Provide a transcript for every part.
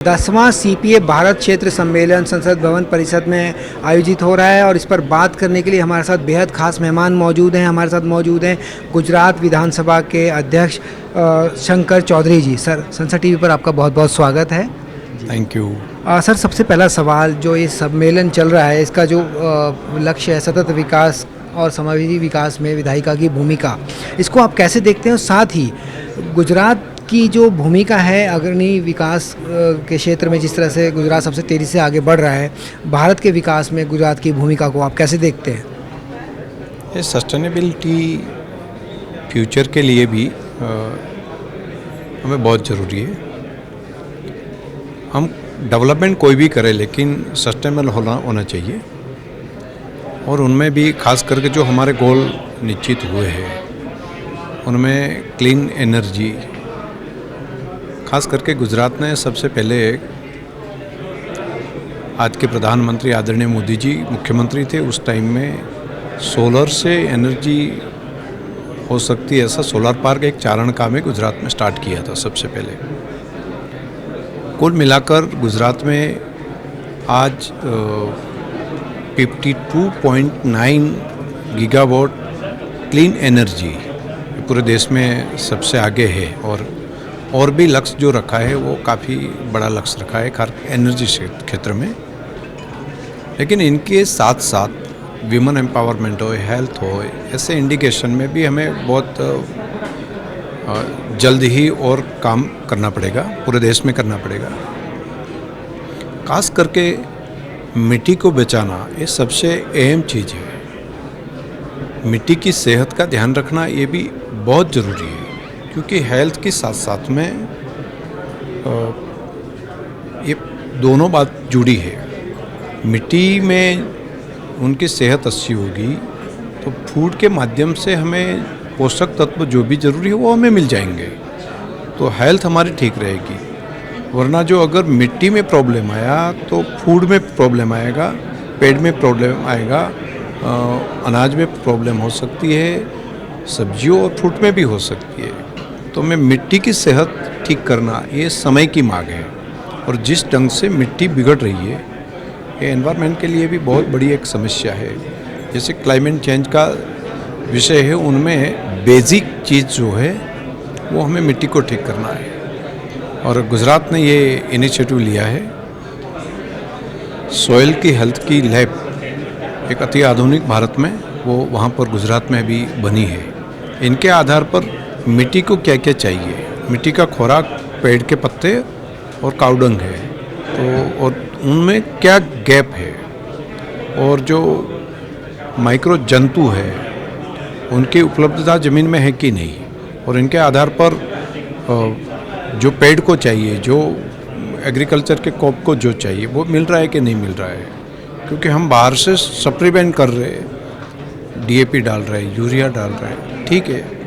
10वां CPA Bharat क्षेत्र सम्मेलन संसद भवन परिषद में आयोजित हो रहा है और इस पर बात करने के लिए हमारे साथ बेहद खास मेहमान मौजूद हैं। हमारे साथ मौजूद हैं गुजरात विधानसभा के अध्यक्ष शंकर चौधरी जी। सर, संसद टीवी पर आपका बहुत बहुत स्वागत है। Thank you. सर, सबसे पहला सवाल, जो ये सम्मेलन चल रहा है इसका जो लक्ष्य है सतत विकास और समावेशी विकास में विधायिका की भूमिका, इसको आप कैसे देखते हैं? और साथ ही गुजरात की जो भूमिका है अग्रणी विकास के क्षेत्र में, जिस तरह से गुजरात सबसे तेज़ी से आगे बढ़ रहा है, भारत के विकास में गुजरात की भूमिका को आप कैसे देखते हैं? ये सस्टेनेबिलिटी फ्यूचर के लिए भी हमें बहुत ज़रूरी है। हम डेवलपमेंट कोई भी करें लेकिन सस्टेनेबल होना चाहिए, और उनमें भी खास करके जो हमारे गोल निश्चित हुए हैं उनमें क्लीन एनर्जी, खास करके गुजरात ने सबसे पहले, आज के प्रधानमंत्री आदरणीय मोदी जी मुख्यमंत्री थे उस टाइम में, सोलर से एनर्जी हो सकती है ऐसा सोलर पार्क एक चारण काम है गुजरात में स्टार्ट किया था सबसे पहले। कुल मिलाकर गुजरात में आज 52.9 गीगावाट क्लीन एनर्जी पूरे देश में सबसे आगे है, और भी लक्ष्य जो रखा है वो काफ़ी बड़ा लक्ष्य रखा है एनर्जी क्षेत्र में। लेकिन इनके साथ साथ विमेन एम्पावरमेंट हो, हेल्थ हो, ऐसे इंडिकेशन में भी हमें बहुत जल्द ही और काम करना पड़ेगा, पूरे देश में करना पड़ेगा। खास करके मिट्टी को बचाना ये सबसे अहम चीज़ है। मिट्टी की सेहत का ध्यान रखना ये भी बहुत ज़रूरी है, क्योंकि हेल्थ के साथ साथ में ये दोनों बात जुड़ी है। मिट्टी में उनकी सेहत अच्छी होगी तो फूड के माध्यम से हमें पोषक तत्व जो भी ज़रूरी है वो हमें मिल जाएंगे, तो हेल्थ हमारी ठीक रहेगी। वरना जो अगर मिट्टी में प्रॉब्लम आया तो फूड में प्रॉब्लम आएगा, पेट में प्रॉब्लम आएगा, अनाज में प्रॉब्लम हो सकती है, सब्जियों और फ्रूट में भी हो सकती है। तो मैं मिट्टी की सेहत ठीक करना ये समय की मांग है, और जिस ढंग से मिट्टी बिगड़ रही है ये एनवायरनमेंट के लिए भी बहुत बड़ी एक समस्या है। जैसे क्लाइमेट चेंज का विषय है, उनमें बेसिक चीज़ जो है वो हमें मिट्टी को ठीक करना है, और गुजरात ने ये इनिशिएटिव लिया है। सॉइल की हेल्थ की लैब एक अति आधुनिक भारत में वो वहाँ पर गुजरात में भी बनी है। इनके आधार पर मिट्टी को क्या क्या चाहिए, मिट्टी का खुराक पेड़ के पत्ते और काउडंग है, तो और उनमें क्या गैप है, और जो माइक्रो जंतु है उनकी उपलब्धता ज़मीन में है कि नहीं, और इनके आधार पर जो पेड़ को चाहिए, जो एग्रीकल्चर के क्रॉप को जो चाहिए वो मिल रहा है कि नहीं मिल रहा है। क्योंकि हम बाहर से सप्लीमेंट कर रहे हैं, डीएपी डाल रहे हैं, यूरिया डाल रहे हैं, ठीक है,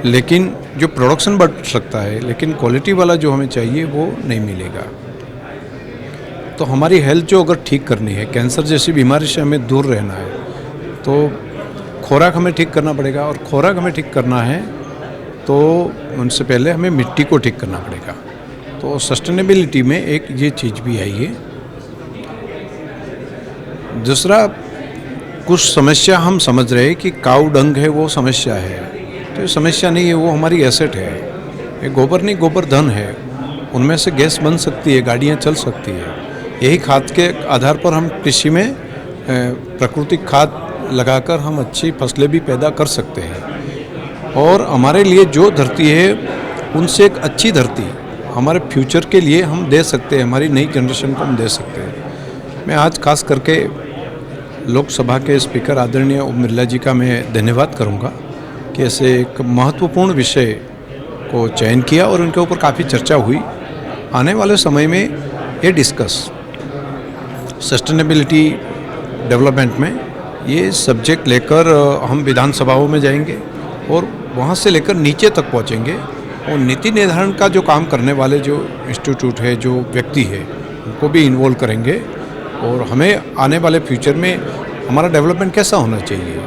लेकिन जो प्रोडक्शन बढ़ सकता है लेकिन क्वालिटी वाला जो हमें चाहिए वो नहीं मिलेगा। तो हमारी हेल्थ जो अगर ठीक करनी है, कैंसर जैसी बीमारी से हमें दूर रहना है, तो खुराक हमें ठीक करना पड़ेगा, और खुराक हमें ठीक करना है तो उनसे पहले हमें मिट्टी को ठीक करना पड़ेगा। तो सस्टेनेबिलिटी में एक ये चीज़ भी आई है। दूसरा, कुछ समस्या हम समझ रहे हैं कि काऊ डंग है वो समस्या है, तो ये समस्या नहीं है, वो हमारी एसेट है। ये गोबर नहीं, गोबर धन है, उनमें से गैस बन सकती है, गाड़ियाँ चल सकती है। यही खाद के आधार पर हम कृषि में प्राकृतिक खाद लगाकर हम अच्छी फसलें भी पैदा कर सकते हैं, और हमारे लिए जो धरती है उनसे एक अच्छी धरती हमारे फ्यूचर के लिए हम दे सकते हैं, हमारी नई जनरेशन को हम दे सकते हैं। मैं आज खास करके लोकसभा के स्पीकर आदरणीय ओम बिरला जी का मैं धन्यवाद करूंगा कि ऐसे एक महत्वपूर्ण विषय को चयन किया और उनके ऊपर काफ़ी चर्चा हुई। आने वाले समय में ये डिस्कस सस्टेनेबिलिटी डेवलपमेंट में ये सब्जेक्ट लेकर हम विधानसभाओं में जाएंगे और वहाँ से लेकर नीचे तक पहुँचेंगे, और नीति निर्धारण का जो काम करने वाले जो इंस्टीट्यूट है, जो व्यक्ति है, उनको भी इन्वॉल्व करेंगे, और हमें आने वाले फ्यूचर में हमारा डेवलपमेंट कैसा होना चाहिए।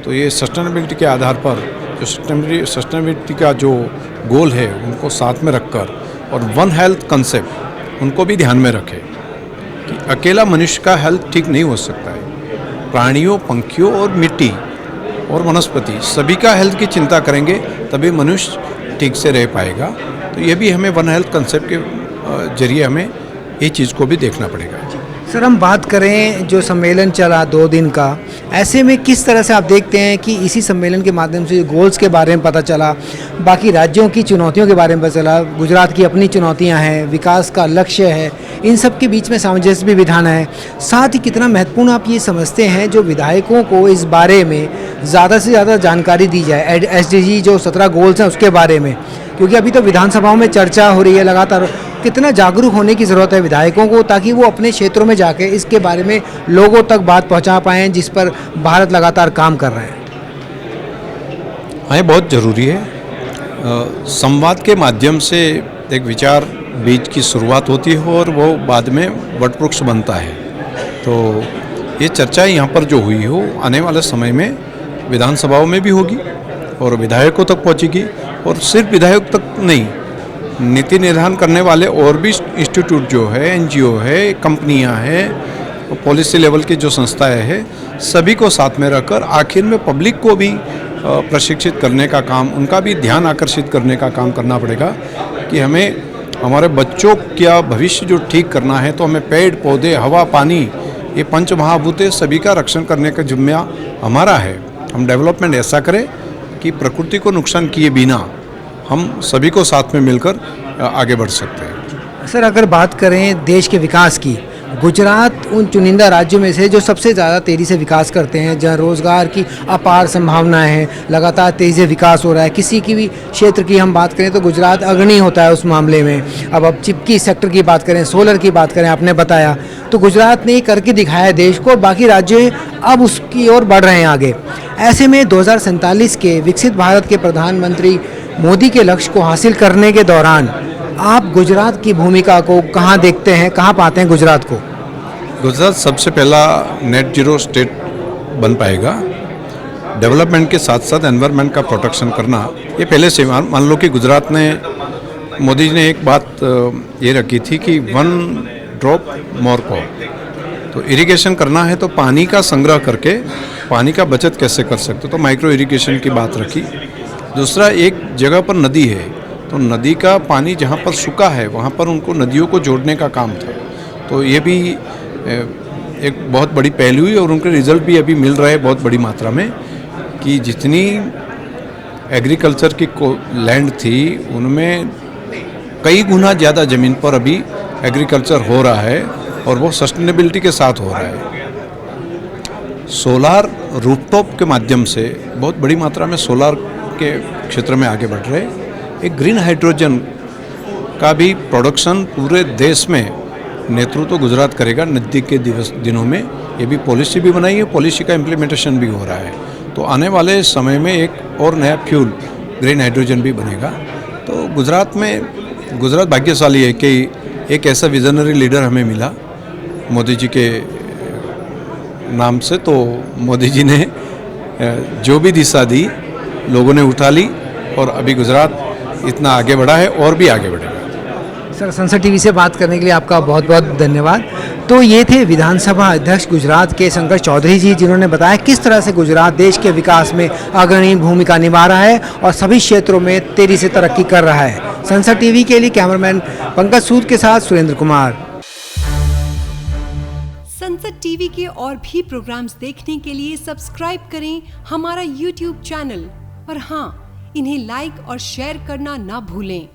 तो ये सस्टेनेबिलिटी के आधार पर जो सस्टेनेबिलिटी का जो गोल है उनको साथ में रखकर और वन हेल्थ कंसेप्ट उनको भी ध्यान में रखें कि अकेला मनुष्य का हेल्थ ठीक नहीं हो सकता है। प्राणियों, पंखियों और मिट्टी और वनस्पति सभी का हेल्थ की चिंता करेंगे तभी मनुष्य ठीक से रह पाएगा। तो ये भी हमें वन हेल्थ कंसेप्ट के जरिए हमें ये चीज़ को भी देखना पड़ेगा। सर, हम बात करें जो सम्मेलन चला 2 दिन का, ऐसे में किस तरह से आप देखते हैं कि इसी सम्मेलन के माध्यम से गोल्स के बारे में पता चला, बाकी राज्यों की चुनौतियों के बारे में पता चला, गुजरात की अपनी चुनौतियां हैं, विकास का लक्ष्य है, इन सब के बीच में सामंजस्य भी बिठाना है, साथ ही कितना महत्वपूर्ण आप ये समझते हैं जो विधायकों को इस बारे में ज़्यादा से ज़्यादा जानकारी दी जाए, SDG जो 17 गोल्स हैं उसके बारे में, क्योंकि अभी तो विधानसभाओं में चर्चा हो रही है लगातार, कितना जागरूक होने की ज़रूरत है विधायकों को ताकि वो अपने क्षेत्रों में जाके इसके बारे में लोगों तक बात पहुंचा पाएँ जिस पर भारत लगातार काम कर रहे हैं। हाँ, ये बहुत ज़रूरी है। संवाद के माध्यम से एक विचार बीज की शुरुआत होती है और वो बाद में वटवृक्ष बनता है। तो ये चर्चा यहाँ पर जो हुई हो आने वाले समय में विधानसभाओं में भी होगी और विधायकों तक पहुँचेगी, और सिर्फ विधायक तक नहीं, नीति निर्धारण करने वाले और भी इंस्टीट्यूट जो है, NGO है, कंपनियां हैं, पॉलिसी लेवल की जो संस्थाएं हैं, सभी को साथ में रखकर आखिर में पब्लिक को भी प्रशिक्षित करने का काम, उनका भी ध्यान आकर्षित करने का काम करना पड़ेगा कि हमें हमारे बच्चों का भविष्य जो ठीक करना है तो हमें पेड़ पौधे, हवा, पानी, ये पंच महाभूत सभी का रक्षण करने का जिम्मा हमारा है। हम डेवलपमेंट ऐसा करें कि प्रकृति को नुकसान किए बिना हम सभी को साथ में मिलकर आगे बढ़ सकते हैं। सर, अगर बात करें देश के विकास की, गुजरात उन चुनिंदा राज्यों में से जो सबसे ज़्यादा तेज़ी से विकास करते हैं, जहाँ रोज़गार की अपार संभावनाएं हैं, लगातार तेज़ी से विकास हो रहा है। किसी की भी क्षेत्र की हम बात करें तो गुजरात अग्रणी होता है उस मामले में। अब चिपकी सेक्टर की बात करें, सोलर की बात करें, आपने बताया, तो गुजरात ने ये करके दिखाया है देश को, और बाकी राज्य अब उसकी ओर बढ़ रहे हैं आगे। ऐसे में 2047 के विकसित भारत के प्रधानमंत्री मोदी के लक्ष्य को हासिल करने के दौरान आप गुजरात की भूमिका को कहाँ देखते हैं, कहाँ पाते हैं गुजरात को? गुजरात सबसे पहला नेट जीरो स्टेट बन पाएगा। डेवलपमेंट के साथ साथ एनवायरनमेंट का प्रोटेक्शन करना ये पहले से, मान लो कि गुजरात ने, मोदी जी ने एक बात ये रखी थी कि 1 ड्रॉप मोर क्रॉप, तो इरिगेशन करना है तो पानी का संग्रह करके पानी का बचत कैसे कर सकते, तो माइक्रो इरिगेशन की बात रखी। दूसरा, एक जगह पर नदी है तो नदी का पानी जहाँ पर सूखा है वहाँ पर उनको नदियों को जोड़ने का काम था। तो ये भी एक बहुत बड़ी पहलू है और उनके रिजल्ट भी अभी मिल रहे हैं बहुत बड़ी मात्रा में, कि जितनी एग्रीकल्चर की लैंड थी उनमें कई गुना ज़्यादा ज़मीन पर अभी एग्रीकल्चर हो रहा है और वो सस्टेनेबिलिटी के साथ हो रहा है। सोलार रूफटॉप के माध्यम से बहुत बड़ी मात्रा में सोलार के क्षेत्र में आगे बढ़ रहे हैं। एक ग्रीन हाइड्रोजन का भी प्रोडक्शन पूरे देश में नेतृत्व गुजरात करेगा नज़दीक के दिनों में। ये भी पॉलिसी भी बनाई है, पॉलिसी का इम्प्लीमेंटेशन भी हो रहा है। तो आने वाले समय में एक और नया फ्यूल ग्रीन हाइड्रोजन भी बनेगा। तो गुजरात भाग्यशाली है कि एक ऐसा विजनरी लीडर हमें मिला मोदी जी के नाम से। तो मोदी जी ने जो भी दिशा दी लोगों ने उठा ली और अभी गुजरात इतना आगे बढ़ा है और भी आगे बढ़ेगा। सर, संसद टीवी से बात करने के लिए आपका बहुत बहुत धन्यवाद। तो ये थे विधानसभा अध्यक्ष गुजरात के शंकर चौधरी जी, जिन्होंने बताया किस तरह से गुजरात देश के विकास में अग्रणी भूमिका निभा रहा है और सभी क्षेत्रों में तेजी से तरक्की कर रहा है। संसद टीवी के लिए कैमरामैन पंकज सूद के साथ सुरेंद्र कुमार। संसद टीवी के और भी प्रोग्राम्स देखने के लिए सब्सक्राइब करें हमारा YouTube चैनल, और हाँ, इन्हें लाइक और शेयर करना ना भूलें।